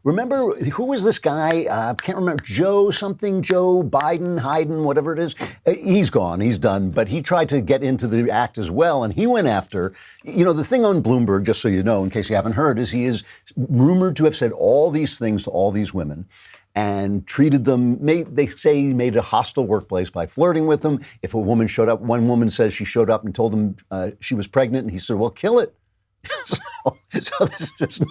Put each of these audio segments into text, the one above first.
Remember, who was this guy? I can't remember. Joe Biden, Hayden, whatever it is. He's gone. He's done. But he tried to get into the act as well. And he went after, the thing on Bloomberg, just so you know, in case you haven't heard, is he is rumored to have said all these things to all these women and treated them, they say he made a hostile workplace by flirting with them. If a woman showed up, one woman says she showed up and told him she was pregnant. And he said, well, kill it. So this is just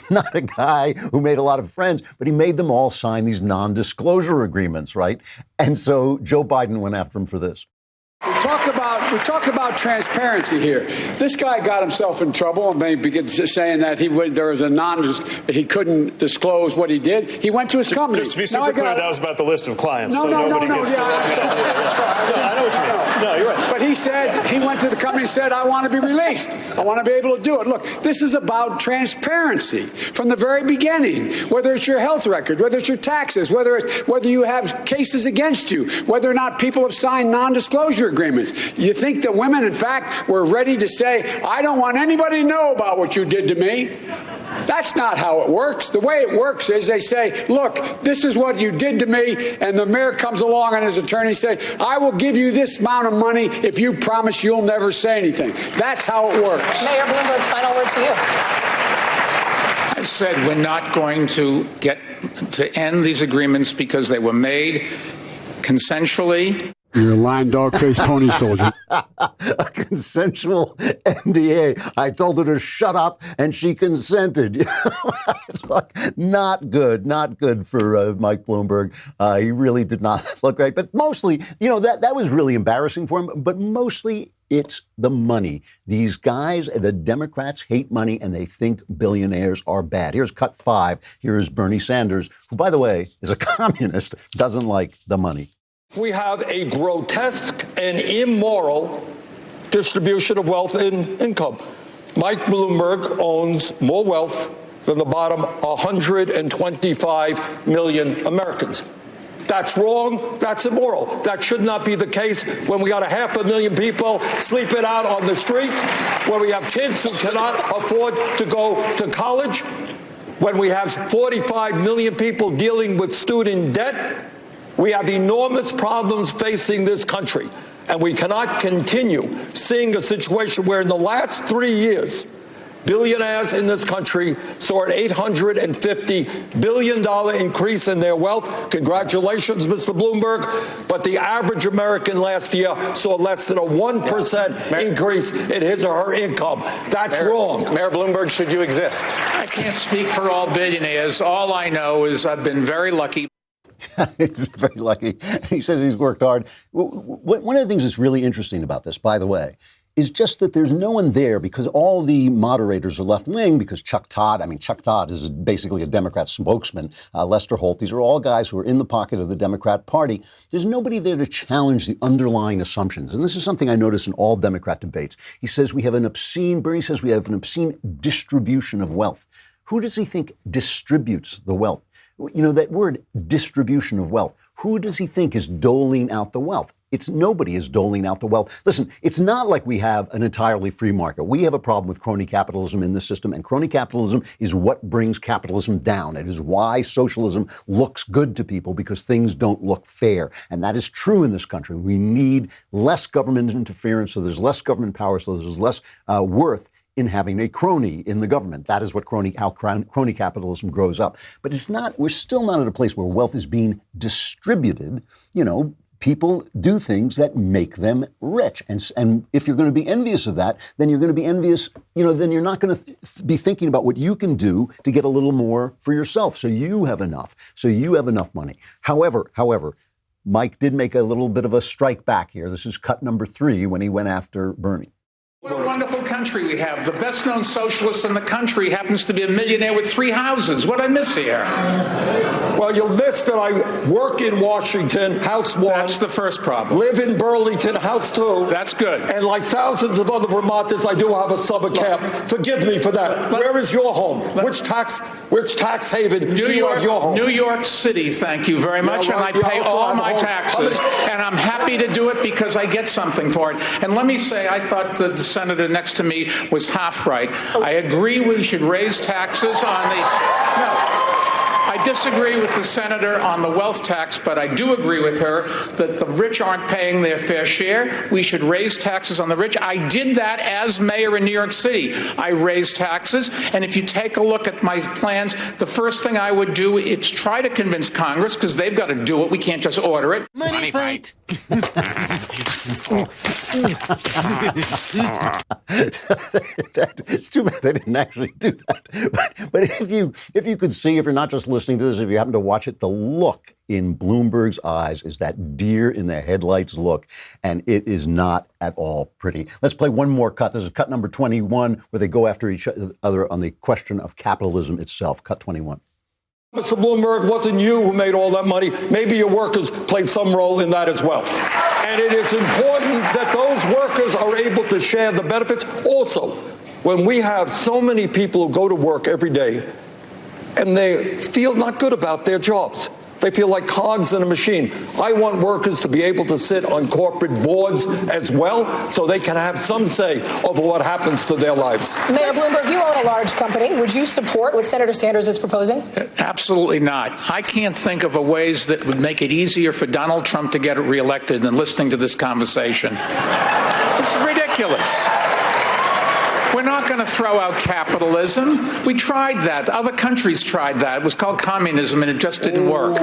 not a guy who made a lot of friends, but he made them all sign these non-disclosure agreements, right? And so Joe Biden went after him for this. We talk about transparency here. This guy got himself in trouble and maybe saying that he couldn't disclose what he did. He went to his company. Just to be super clear, that was about the list of clients. I know what you mean. No, you're right. But he went to the company and said, I want to be released. I want to be able to do it. Look, this is about transparency from the very beginning, whether it's your health record, whether it's your taxes, whether you have cases against you, whether or not people have signed non-disclosure agreements. You think that women, in fact, were ready to say, I don't want anybody to know about what you did to me? That's not how it works. The way it works is they say, look, this is what you did to me. And the mayor comes along and his attorney say, I will give you this amount of money if you promise you'll never say anything. That's how it works. Mayor Bloomberg, final word to you. I said we're not going to get to end these agreements because they were made consensually. You're a lying dog-faced pony soldier. A consensual NDA. I told her to shut up, and she consented. It's like not good for Mike Bloomberg. He really did not look right. But mostly, that was really embarrassing for him. But mostly, it's the money. These guys, the Democrats, hate money, and they think billionaires are bad. Here's cut 5. Here's Bernie Sanders, who, by the way, is a communist, doesn't like the money. We have a grotesque and immoral distribution of wealth and income. Mike Bloomberg owns more wealth than the bottom 125 million Americans. That's wrong. That's immoral. That should not be the case when we got 500,000 people sleeping out on the streets, when we have kids who cannot afford to go to college, when we have 45 million people dealing with student debt. We have enormous problems facing this country, and we cannot continue seeing a situation where in the last 3 years, billionaires in this country saw an $850 billion increase in their wealth. Congratulations, Mr. Bloomberg. But the average American last year saw less than a 1% increase in his or her income. That's wrong. Mayor Bloomberg, should you exist? I can't speak for all billionaires. All I know is I've been very lucky. Very lucky. He says he's worked hard. One of the things that's really interesting about this, by the way, is just that there's no one there because all the moderators are left-wing because Chuck Todd is basically a Democrat spokesman, Lester Holt. These are all guys who are in the pocket of the Democrat Party. There's nobody there to challenge the underlying assumptions. And this is something I notice in all Democrat debates. Bernie says we have an obscene distribution of wealth. Who does he think distributes the wealth? That word distribution of wealth. Who does he think is doling out the wealth? Nobody is doling out the wealth. Listen, it's not like we have an entirely free market. We have a problem with crony capitalism in this system, and crony capitalism is what brings capitalism down. It is why socialism looks good to people, because things don't look fair. And that is true in this country. We need less government interference, so there's less government power, so there's less worth in having a crony in the government. That is how crony capitalism grows up. But we're still not at a place where wealth is being distributed. People do things that make them rich. And if you're going to be envious of that, then you're going to be envious, then you're not going to be thinking about what you can do to get a little more for yourself. So you have enough money. However, Mike did make a little bit of a strike back here. This is cut number 3 when he went after Bernie. What a wonderful country we have. The best-known socialist in the country happens to be a millionaire with 3 houses. What did I miss here? Well, you'll miss that I work in Washington, House 1. That's the first problem. Live in Burlington, House 2. That's good. And like thousands of other Vermonters, I do have a summer camp. Forgive me for that. Where is your home? Which tax haven do you have your home? New York City, thank you very much. And I pay all my taxes. And I'm happy to do it because I get something for it. And let me say, I thought the senator next to me was half right. I agree we should raise taxes on the... No. disagree with the senator on the wealth tax, but I do agree with her that the rich aren't paying their fair share. We should raise taxes on the rich. I did that as mayor in New York City. I raised taxes, and if you take a look at my plans, the first thing I would do is try to convince Congress, because they've got to do it. We can't just order it. Money fight. It's too bad they didn't actually do that. But if you could see, if you're not just listening to this, if you happen to watch it, the look in Bloomberg's eyes is that deer in the headlights look, and it is not at all pretty. Let's play one more cut. This is cut number 21, where they go after each other on the question of capitalism itself. Cut 21. Mr. Bloomberg, wasn't you who made all that money. Maybe your workers played some role in that as well. And it is important that those workers are able to share the benefits. Also, when we have so many people who go to work every day and they feel not good about their jobs, they feel like cogs in a machine. I want workers to be able to sit on corporate boards as well, so they can have some say over what happens to their lives. Mayor Bloomberg, you own a large company. Would you support what Senator Sanders is proposing? Absolutely not. I can't think of a ways that would make it easier for Donald Trump to get reelected than listening to this conversation. It's ridiculous. We're not going to throw out capitalism. We tried that. Other countries tried that. It was called communism, and it just didn't work.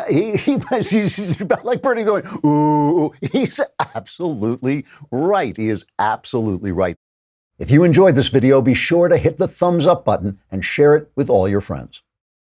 He's about like Bernie going, ooh. He's absolutely right. He is absolutely right. If you enjoyed this video, be sure to hit the thumbs up button and share it with all your friends.